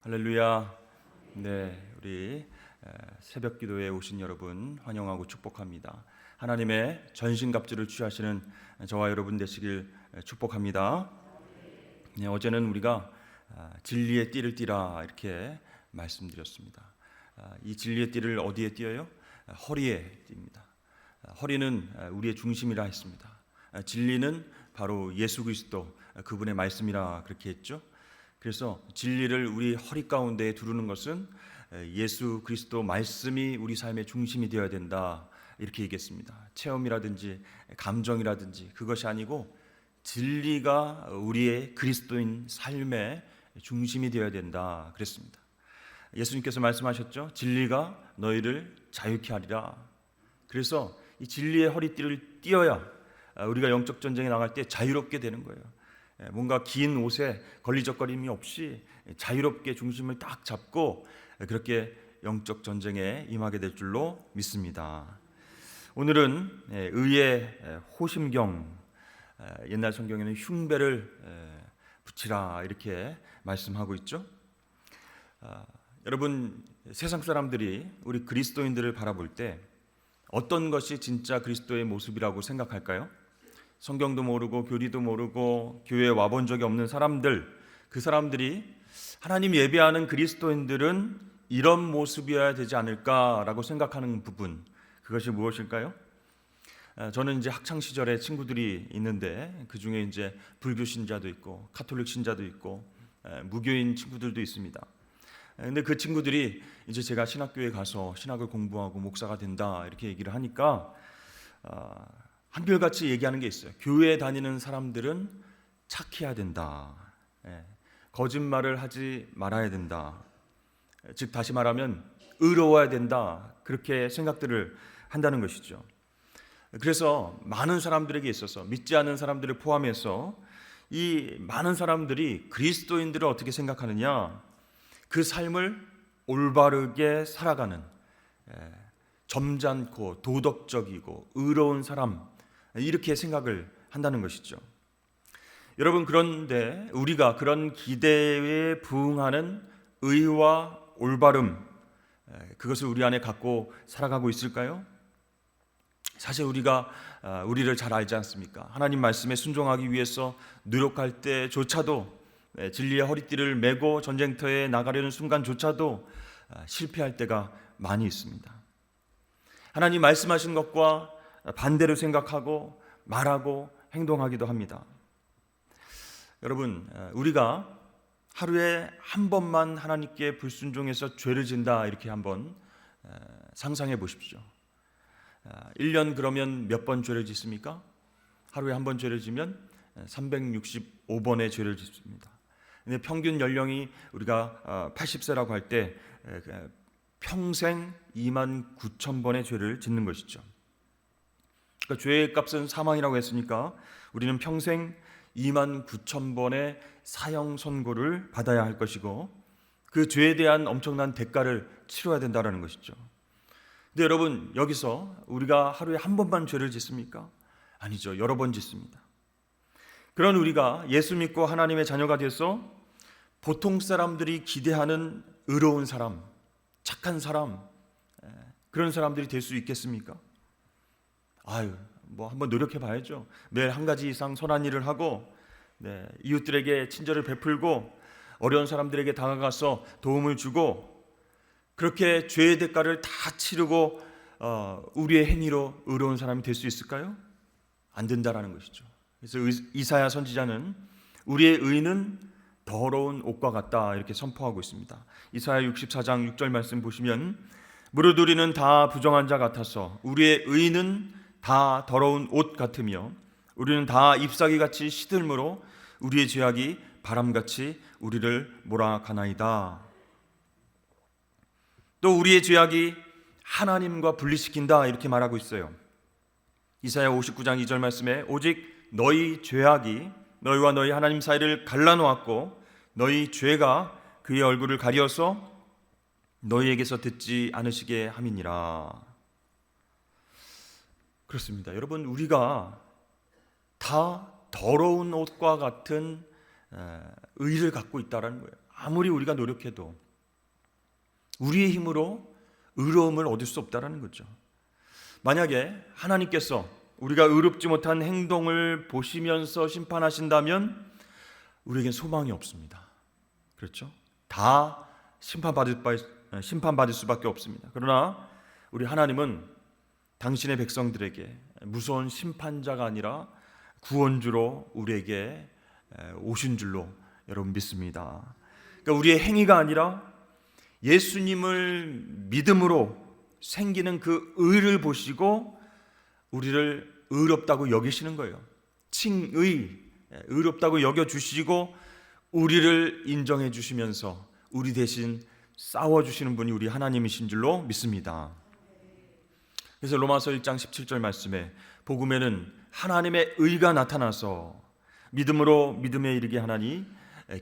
할렐루야. 네, 우리 새벽 기도에 오신 여러분 환영하고 축복합니다. 하나님의 전신갑주를 취하시는 저와 여러분 되시길 축복합니다. 네, 어제는 우리가 진리의 띠를 띠라 이렇게 말씀드렸습니다. 이 진리의 띠를 어디에 띠어요? 허리에 띠입니다. 허리는 우리의 중심이라 했습니다. 진리는 바로 예수 그리스도 그분의 말씀이라 그렇게 했죠. 그래서 진리를 우리 허리 가운데에 두르는 것은 예수 그리스도 말씀이 우리 삶의 중심이 되어야 된다 이렇게 얘기했습니다. 체험이라든지 감정이라든지 그것이 아니고 진리가 우리의 그리스도인 삶의 중심이 되어야 된다 그랬습니다. 예수님께서 말씀하셨죠. 진리가 너희를 자유케 하리라. 그래서 이 진리의 허리띠를 띄어야 우리가 영적 전쟁에 나갈 때 자유롭게 되는 거예요. 뭔가 긴 옷에 걸리적거림이 없이 자유롭게 중심을 딱 잡고 그렇게 영적 전쟁에 임하게 될 줄로 믿습니다. 오늘은 의의 호심경, 옛날 성경에는 흉배를 붙이라 이렇게 말씀하고 있죠. 여러분, 세상 사람들이 우리 그리스도인들을 바라볼 때 어떤 것이 진짜 그리스도의 모습이라고 생각할까요? 성경도 모르고 교리도 모르고 교회에 와본 적이 없는 사람들, 그 사람들이 하나님 예배하는 그리스도인들은 이런 모습이어야 되지 않을까라고 생각하는 부분, 그것이 무엇일까요? 저는 이제 학창 시절에 친구들이 있는데 그 중에 이제 불교 신자도 있고 카톨릭 신자도 있고 무교인 친구들도 있습니다. 근데 그 친구들이 이제 제가 신학교에 가서 신학을 공부하고 목사가 된다 이렇게 얘기를 하니까 한결같이 얘기하는 게 있어요. 교회에 다니는 사람들은 착해야 된다. 거짓말을 하지 말아야 된다. 즉 다시 말하면 의로워야 된다. 그렇게 생각들을 한다는 것이죠. 그래서 많은 사람들에게 있어서 믿지 않는 사람들을 포함해서 이 많은 사람들이 그리스도인들을 어떻게 생각하느냐? 그 삶을 올바르게 살아가는 점잖고 도덕적이고 의로운 사람 이렇게 생각을 한다는 것이죠. 여러분, 그런데 우리가 그런 기대에 부응하는 의와 올바름 그것을 우리 안에 갖고 살아가고 있을까요? 사실 우리가 우리를 잘 알지 않습니까? 하나님 말씀에 순종하기 위해서 노력할 때조차도 진리의 허리띠를 메고 전쟁터에 나가려는 순간조차도 실패할 때가 많이 있습니다. 하나님 말씀하신 것과 반대로 생각하고 말하고 행동하기도 합니다. 여러분, 우리가 하루에 한 번만 하나님께 불순종해서 죄를 진다 이렇게 한번 상상해 보십시오. 1년 그러면 몇 번 죄를 짓습니까? 하루에 한 번 죄를 지면 365번의 죄를 짓습니다. 근데 평균 연령이 우리가 80세라고 할 때 평생 29,000번의 죄를 짓는 것이죠. 그러니까 죄의 값은 사망이라고 했으니까 우리는 평생 29,000번의 사형 선고를 받아야 할 것이고 그 죄에 대한 엄청난 대가를 치러야 된다는 것이죠. 근데 여러분, 여기서 우리가 하루에 한 번만 죄를 짓습니까? 아니죠. 여러 번 짓습니다. 그런 우리가 예수 믿고 하나님의 자녀가 돼서 보통 사람들이 기대하는 의로운 사람, 착한 사람, 그런 사람들이 될 수 있겠습니까? 뭐 한번 노력해 봐야죠. 매일 한 가지 이상 선한 일을 하고 이웃들에게 친절을 베풀고 어려운 사람들에게 다가가서 도움을 주고 그렇게 죄의 대가를 다 치르고 우리의 행위로 의로운 사람이 될 수 있을까요? 안 된다라는 것이죠. 그래서 이사야 선지자는 우리의 의는 더러운 옷과 같다 이렇게 선포하고 있습니다. 이사야 64장 6절 말씀 보시면 무릇 우리는 다 부정한 자 같아서 우리의 의는 다 더러운 옷 같으며 우리는 다 잎사귀같이 시들므로 우리의 죄악이 바람같이 우리를 몰아가나이다. 또 우리의 죄악이 하나님과 분리시킨다 이렇게 말하고 있어요. 이사야 59장 2절 말씀에 오직 너희 죄악이 너희와 너희 하나님 사이를 갈라놓았고 너희 죄가 그의 얼굴을 가리어서 너희에게서 듣지 않으시게 함이니라. 그렇습니다. 여러분, 우리가 다 더러운 옷과 같은 의를 갖고 있다는 거예요. 아무리 우리가 노력해도 우리의 힘으로 의로움을 얻을 수 없다라는 거죠. 만약에 하나님께서 우리가 의롭지 못한 행동을 보시면서 심판하신다면 우리에겐 소망이 없습니다. 그렇죠? 다 심판받을 수밖에 없습니다. 그러나 우리 하나님은 당신의 백성들에게 무서운 심판자가 아니라 구원주로 우리에게 오신 줄로 여러분 믿습니다. 그러니까 우리의 행위가 아니라 예수님을 믿음으로 생기는 그 의를 보시고 우리를 의롭다고 여기시는 거예요. 칭의, 의롭다고 여겨주시고 우리를 인정해 주시면서 우리 대신 싸워주시는 분이 우리 하나님이신 줄로 믿습니다. 그래서 로마서 1장 17절 말씀에 복음에는 하나님의 의가 나타나서 믿음으로 믿음에 이르게 하나니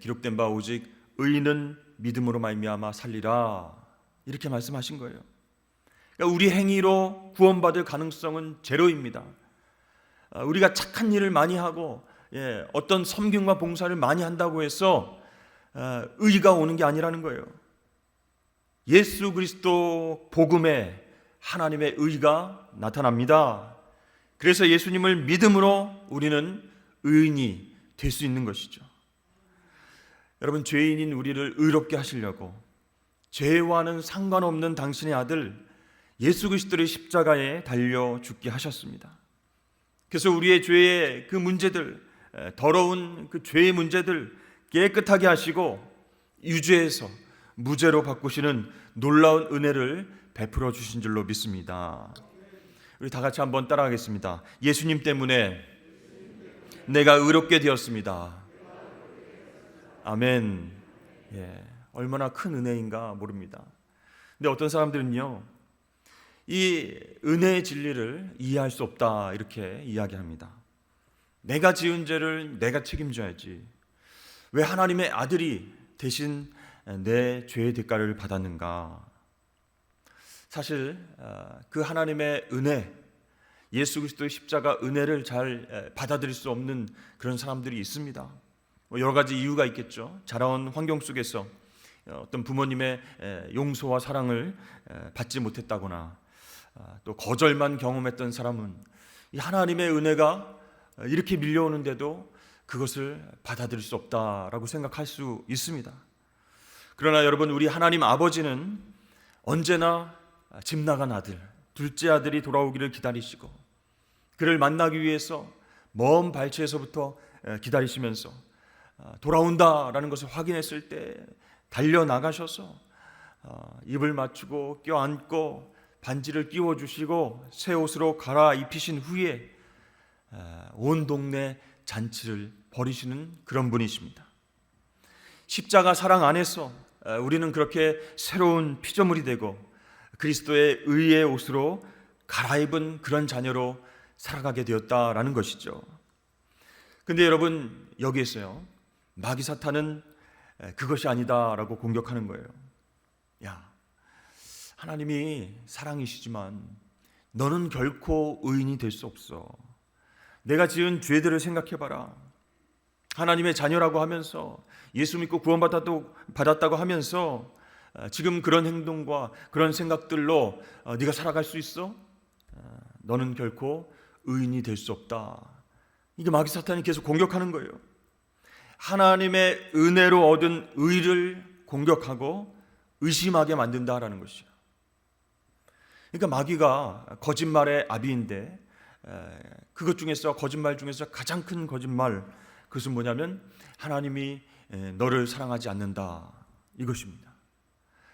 기록된 바 오직 의인은 믿음으로 말미암아 살리라, 이렇게 말씀하신 거예요. 그러니까 우리 행위로 구원받을 가능성은 제로입니다. 우리가 착한 일을 많이 하고 어떤 섬김과 봉사를 많이 한다고 해서 의가 오는 게 아니라는 거예요. 예수 그리스도 복음에 하나님의 의가 나타납니다. 그래서 예수님을 믿음으로 우리는 의인이 될 수 있는 것이죠. 여러분, 죄인인 우리를 의롭게 하시려고 죄와는 상관없는 당신의 아들 예수 그리스도를 십자가에 달려 죽게 하셨습니다. 그래서 우리의 죄의 그 문제들, 더러운 그 죄의 문제들 깨끗하게 하시고 유죄에서 무죄로 바꾸시는 놀라운 은혜를 베풀어 주신 줄로 믿습니다. 우리 다 같이 한번 따라하겠습니다. 예수님 때문에 내가 의롭게 되었습니다. 아멘. 얼마나 큰 은혜인가 모릅니다. 근데 어떤 사람들은요, 이 은혜의 진리를 이해할 수 없다 이렇게 이야기합니다. 내가 지은 죄를 내가 책임져야지, 왜 하나님의 아들이 대신 내 죄의 대가를 받았는가. 사실 그 하나님의 은혜, 예수 그리스도의 십자가 은혜를 잘 받아들일 수 없는 그런 사람들이 있습니다. 여러 가지 이유가 있겠죠. 자라온 환경 속에서 어떤 부모님의 용서와 사랑을 받지 못했다거나, 또 거절만 경험했던 사람은 이 하나님의 은혜가 이렇게 밀려오는데도 그것을 받아들일 수 없다라고 생각할 수 있습니다. 그러나 여러분, 우리 하나님 아버지는 언제나 집 나간 아들, 둘째 아들이 돌아오기를 기다리시고 그를 만나기 위해서 먼 발치에서부터 기다리시면서 돌아온다라는 것을 확인했을 때 달려나가셔서 입을 맞추고 껴안고 반지를 끼워주시고 새 옷으로 갈아입히신 후에 온 동네 잔치를 벌이시는 그런 분이십니다. 십자가 사랑 안에서 우리는 그렇게 새로운 피조물이 되고 그리스도의 의의 옷으로 갈아입은 그런 자녀로 살아가게 되었다라는 것이죠. 근데 여러분, 여기에서요, 마귀 사탄은 그것이 아니다라고 공격하는 거예요. 야, 하나님이 사랑이시지만 너는 결코 의인이 될 수 없어. 내가 지은 죄들을 생각해봐라. 하나님의 자녀라고 하면서 예수 믿고 구원받았다고 하면서 지금 그런 행동과 그런 생각들로 네가 살아갈 수 있어? 너는 결코 의인이 될 수 없다. 이게 마귀 사탄이 계속 공격하는 거예요. 하나님의 은혜로 얻은 의를 공격하고 의심하게 만든다라는 것이죠. 그러니까 마귀가 거짓말의 아비인데 그것 중에서, 거짓말 중에서 가장 큰 거짓말, 그것은 뭐냐면 하나님이 너를 사랑하지 않는다, 이것입니다.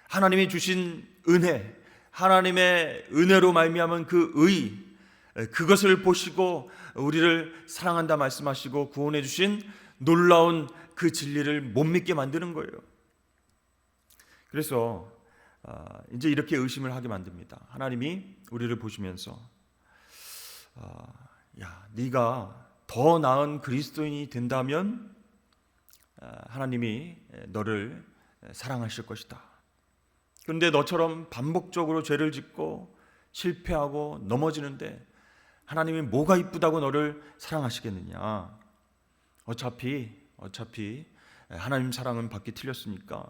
하나님이 주신 은혜, 하나님의 은혜로 말미암은 그 의, 그것을 보시고 우리를 사랑한다 말씀하시고 구원해 주신 놀라운 그 진리를 못 믿게 만드는 거예요. 그래서 이제 이렇게 의심을 하게 만듭니다. 하나님이 우리를 보시면서 야, 네가 더 나은 그리스도인이 된다면 하나님이 너를 사랑하실 것이다. 그런데 너처럼 반복적으로 죄를 짓고 실패하고 넘어지는데 하나님이 뭐가 이쁘다고 너를 사랑하시겠느냐. 어차피 하나님 사랑은 받기 틀렸으니까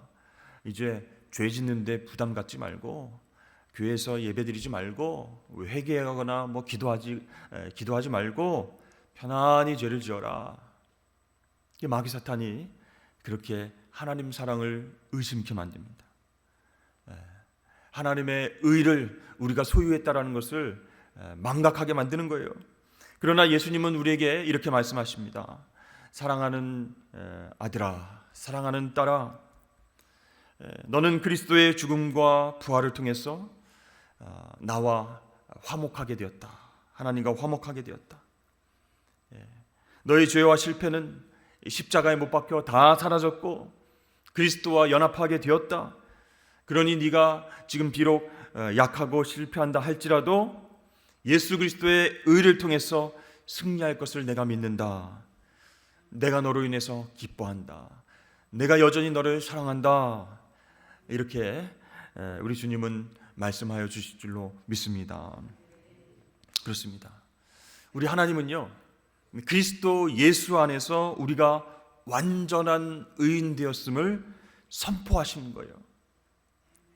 이제 죄 짓는데 부담 갖지 말고 교회에서 예배드리지 말고 회개하거나 뭐 기도하지 말고 편안히 죄를 지어라. 마귀 사탄이 그렇게 하나님 사랑을 의심케 만듭니다. 하나님의 의를 우리가 소유했다라는 것을 망각하게 만드는 거예요. 그러나 예수님은 우리에게 이렇게 말씀하십니다. 사랑하는 아들아, 사랑하는 딸아, 너는 그리스도의 죽음과 부활을 통해서 나와 화목하게 되었다. 하나님과 화목하게 되었다. 너의 죄와 실패는 십자가에 못 박혀 다 사라졌고 그리스도와 연합하게 되었다. 그러니 네가 지금 비록 약하고 실패한다 할지라도 예수 그리스도의 의를 통해서 승리할 것을 내가 믿는다. 내가 너로 인해서 기뻐한다. 내가 여전히 너를 사랑한다. 이렇게 우리 주님은 말씀하여 주실 줄로 믿습니다. 그렇습니다. 우리 하나님은요, 그리스도 예수 안에서 우리가 완전한 의인 되었음을 선포하시는 거예요.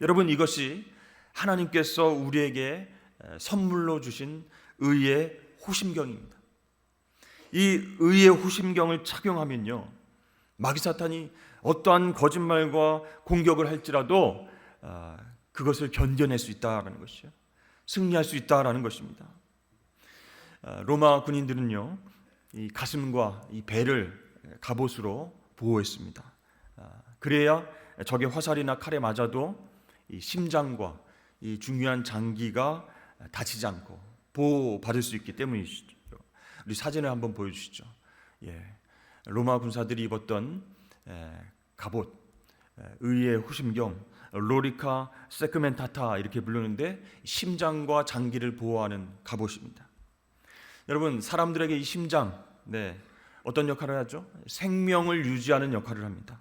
여러분, 이것이 하나님께서 우리에게 선물로 주신 의의 호심경입니다. 이 의의 호심경을 착용하면요, 마귀 사탄이 어떠한 거짓말과 공격을 할지라도 그것을 견뎌낼 수 있다라는 것이요, 승리할 수 있다라는 것입니다. 로마 군인들은요, 이 가슴과 이 배를 갑옷으로 보호했습니다. 그래야 적의 화살이나 칼에 맞아도 이 심장과 이 중요한 장기가 다치지 않고 보호받을 수 있기 때문이시죠. 우리 사진을 한번 보여주시죠. 로마 군사들이 입었던 갑옷, 의의 호심경, 로리카 세크멘타타 이렇게 부르는데 심장과 장기를 보호하는 갑옷입니다. 여러분, 사람들에게 이 심장, 어떤 역할을 하죠? 생명을 유지하는 역할을 합니다.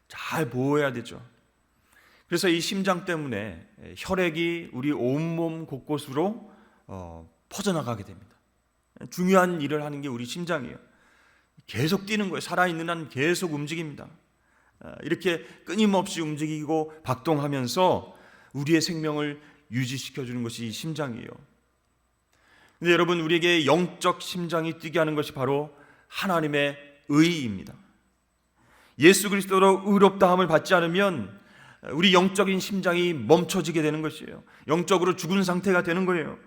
잘 보호해야 되죠. 그래서 이 심장 때문에 혈액이 우리 온몸 곳곳으로 퍼져나가게 됩니다. 중요한 일을 하는 게 우리 심장이에요. 계속 뛰는 거예요. 살아있는 한 계속 움직입니다. 이렇게 끊임없이 움직이고 박동하면서 우리의 생명을 유지시켜주는 것이 이 심장이에요. 근데 여러분, 우리에게 영적 심장이 뛰게 하는 것이 바로 하나님의 의입니다. 예수 그리스도로 의롭다함을 받지 않으면 우리 영적인 심장이 멈춰지게 되는 것이에요. 영적으로 죽은 상태가 되는 거예요.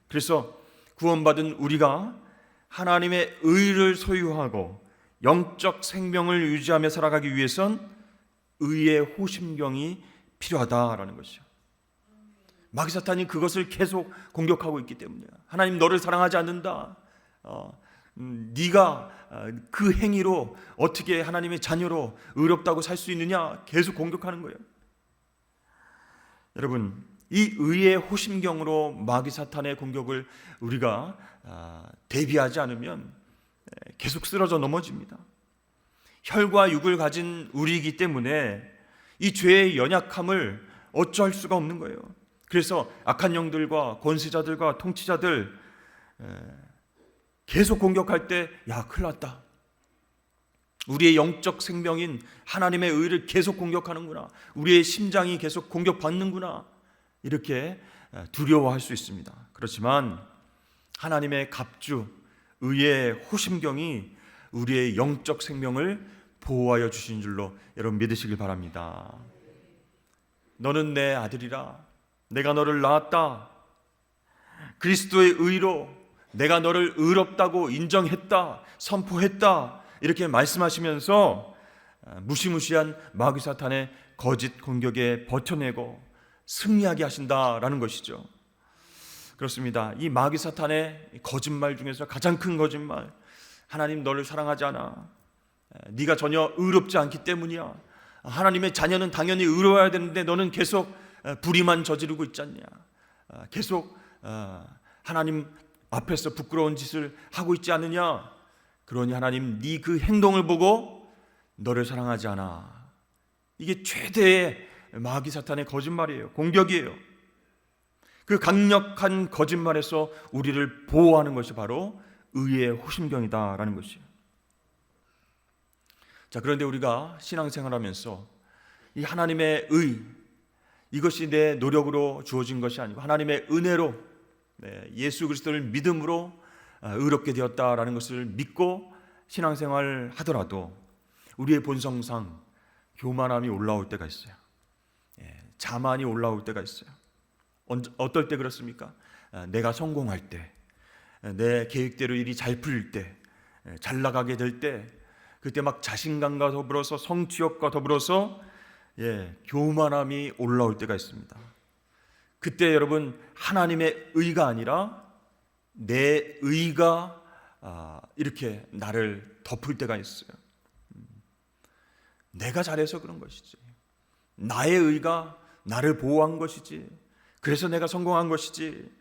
그래서 구원받은 우리가 하나님의 의를 소유하고 영적 생명을 유지하며 살아가기 위해선 의의 호심경이 필요하다라는 것이죠. 마귀 사탄이 그것을 계속 공격하고 있기 때문이에요. 하나님 너를 사랑하지 않는다. 네가 그 행위로 어떻게 하나님의 자녀로 의롭다고 살 수 있느냐 계속 공격하는 거예요. 여러분, 이 의의 호심경으로 마귀 사탄의 공격을 우리가 대비하지 않으면 계속 쓰러져 넘어집니다. 혈과 육을 가진 우리이기 때문에 이 죄의 연약함을 어찌할 수가 없는 거예요. 그래서 악한 영들과 권세자들과 통치자들 계속 공격할 때, 야, 큰일 났다. 우리의 영적 생명인 하나님의 의를 계속 공격하는구나. 우리의 심장이 계속 공격받는구나. 이렇게 두려워할 수 있습니다. 그렇지만 하나님의 갑주, 의의 호심경이 우리의 영적 생명을 보호하여 주신 줄로 여러분 믿으시길 바랍니다. 너는 내 아들이라. 내가 너를 낳았다. 그리스도의 의로 내가 너를 의롭다고 인정했다, 선포했다, 이렇게 말씀하시면서 무시무시한 마귀 사탄의 거짓 공격에 버텨내고 승리하게 하신다라는 것이죠. 그렇습니다. 이 마귀 사탄의 거짓말 중에서 가장 큰 거짓말, 하나님 너를 사랑하지 않아. 네가 전혀 의롭지 않기 때문이야. 하나님의 자녀는 당연히 의로워야 되는데 너는 계속 불의만 저지르고 있지 않냐. 계속 하나님 앞에서 부끄러운 짓을 하고 있지 않느냐. 그러니 하나님 네 그 행동을 보고 너를 사랑하지 않아. 이게 최대의 마귀 사탄의 거짓말이에요. 공격이에요. 그 강력한 거짓말에서 우리를 보호하는 것이 바로 의의 호심경이다라는 것이에요. 자, 그런데 우리가 신앙생활하면서 이 하나님의 의, 이것이 내 노력으로 주어진 것이 아니고 하나님의 은혜로 예수 그리스도를 믿음으로 의롭게 되었다라는 것을 믿고 신앙생활 하더라도 우리의 본성상 교만함이 올라올 때가 있어요. 자만이 올라올 때가 있어요. 어떨 때 그렇습니까? 내가 성공할 때, 내 계획대로 일이 잘 풀릴 때, 잘 나가게 될 때, 그때 막 자신감과 더불어서 성취욕과 더불어서 교만함이 올라올 때가 있습니다. 그때 여러분 하나님의 의가 아니라 내 의가 이렇게 나를 덮을 때가 있어요. 내가 잘해서 그런 것이지, 나의 의가 나를 보호한 것이지, 그래서 내가 성공한 것이지.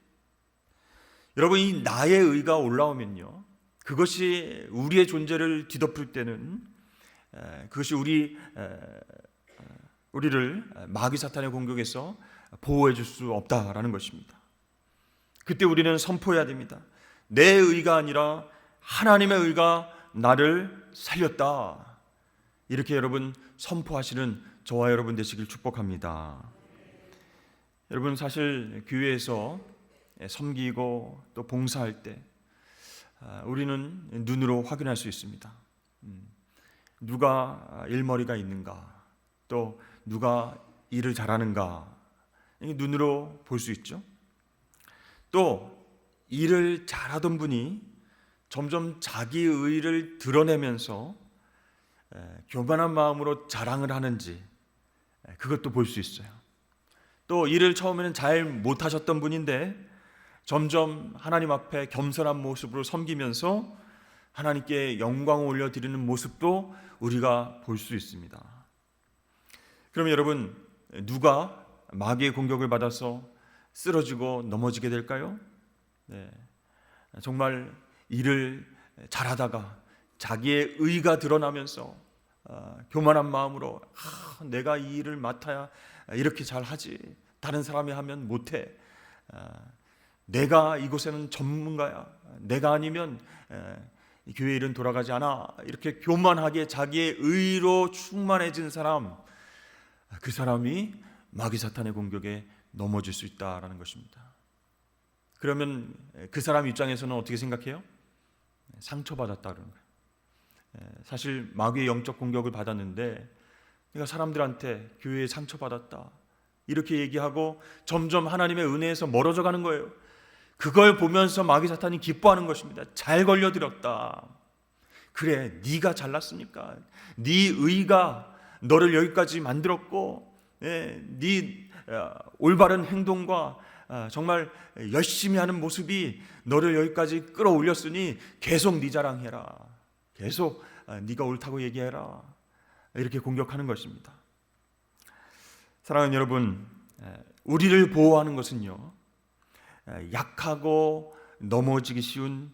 여러분, 이 나의 의가 올라오면요, 그것이 우리의 존재를 뒤덮을 때는 그것이 우리를 마귀 사탄의 공격에서 보호해 줄 수 없다라는 것입니다. 그때 우리는 선포해야 됩니다. 내 의가 아니라 하나님의 의가 나를 살렸다. 이렇게 여러분 선포하시는 저와 여러분 되시길 축복합니다. 여러분, 사실 교회에서 섬기고 또 봉사할 때 우리는 눈으로 확인할 수 있습니다. 누가 일머리가 있는가, 또 누가 일을 잘하는가, 눈으로 볼 수 있죠. 또 일을 잘하던 분이 점점 자기 의를 드러내면서 교만한 마음으로 자랑을 하는지 그것도 볼 수 있어요. 또 일을 처음에는 잘 못하셨던 분인데 점점 하나님 앞에 겸손한 모습으로 섬기면서 하나님께 영광을 올려드리는 모습도 우리가 볼 수 있습니다. 그러면 여러분, 누가 마귀의 공격을 받아서 쓰러지고 넘어지게 될까요? 정말 일을 잘하다가 자기의 의가 드러나면서 교만한 마음으로 내가 이 일을 맡아야 이렇게 잘하지, 다른 사람이 하면 못해, 내가 이곳에는 전문가야, 내가 아니면 이 교회 일은 돌아가지 않아, 이렇게 교만하게 자기의 의로 충만해진 사람, 그 사람이 마귀 사탄의 공격에 넘어질 수 있다라는 것입니다. 그러면 그 사람 입장에서는 어떻게 생각해요? 상처받았다는 거예요. 사실 마귀의 영적 공격을 받았는데 내가 사람들한테 교회에 상처받았다 이렇게 얘기하고 점점 하나님의 은혜에서 멀어져 가는 거예요. 그걸 보면서 마귀 사탄이 기뻐하는 것입니다. 잘 걸려들었다. 그래, 네가 잘났으니까, 네 의가 너를 여기까지 만들었고, 네 올바른 행동과 정말 열심히 하는 모습이 너를 여기까지 끌어올렸으니 계속 네 자랑해라, 계속 네가 옳다고 얘기해라, 이렇게 공격하는 것입니다. 사랑하는 여러분, 우리를 보호하는 것은요, 약하고 넘어지기 쉬운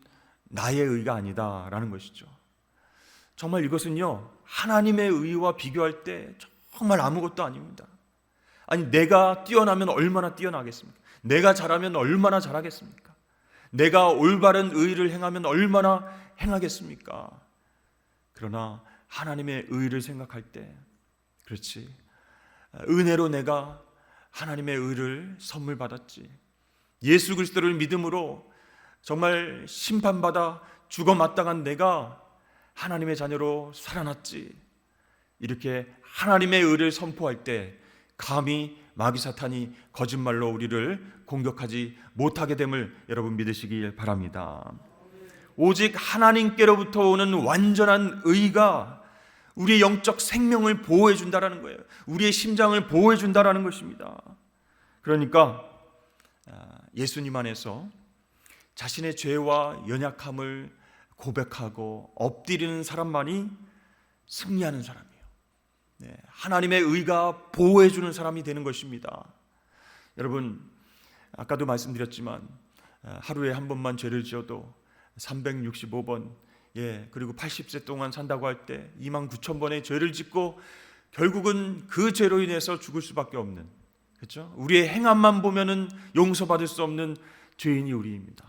나의 의가 아니다라는 것이죠. 정말 이것은요, 하나님의 의와 비교할 때 정말 아무것도 아닙니다. 아니, 내가 뛰어나면 얼마나 뛰어나겠습니까? 내가 잘하면 얼마나 잘하겠습니까? 내가 올바른 의를 행하면 얼마나 행하겠습니까? 그러나 하나님의 의를 생각할 때, 그렇지, 은혜로 내가 하나님의 의를 선물 받았지, 예수 그리스도를 믿음으로 정말 심판받아 죽어 마땅한 내가 하나님의 자녀로 살아났지, 이렇게 하나님의 의를 선포할 때 감히 마귀 사탄이 거짓말로 우리를 공격하지 못하게 됨을 여러분 믿으시길 바랍니다. 오직 하나님께로부터 오는 완전한 의가 우리의 영적 생명을 보호해 준다라는 거예요. 우리의 심장을 보호해 준다라는 것입니다. 그러니까 예수님 안에서 자신의 죄와 연약함을 고백하고 엎드리는 사람만이 승리하는 사람이에요. 하나님의 의가 보호해 주는 사람이 되는 것입니다. 여러분, 아까도 말씀드렸지만 하루에 한 번만 죄를 지어도 365번, 그리고 80세 동안 산다고 할 때 29,000번의 죄를 짓고 결국은 그 죄로 인해서 죽을 수밖에 없는, 그렇죠? 우리의 행함만 보면은 용서받을 수 없는 죄인이 우리입니다.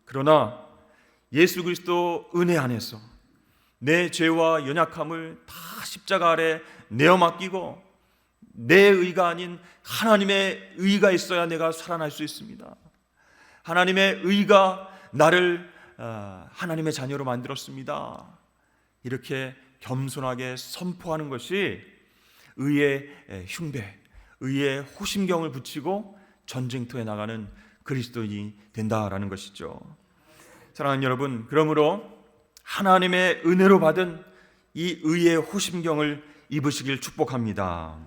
그러나 예수 그리스도 은혜 안에서 내 죄와 연약함을 다 십자가 아래 내어 맡기고 내 의가 아닌 하나님의 의가 있어야 내가 살아날 수 있습니다. 하나님의 의가 나를 하나님의 자녀로 만들었습니다. 이렇게 겸손하게 선포하는 것이 의의 흉배, 의의 호심경을 붙이고 전쟁터에 나가는 그리스도인이 된다라는 것이죠. 사랑하는 여러분, 그러므로 하나님의 은혜로 받은 이 의의 호심경을 입으시길 축복합니다.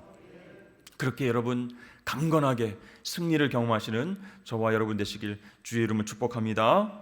그렇게 여러분 강건하게 승리를 경험하시는 저와 여러분 되시길 주의 이름으로 축복합니다.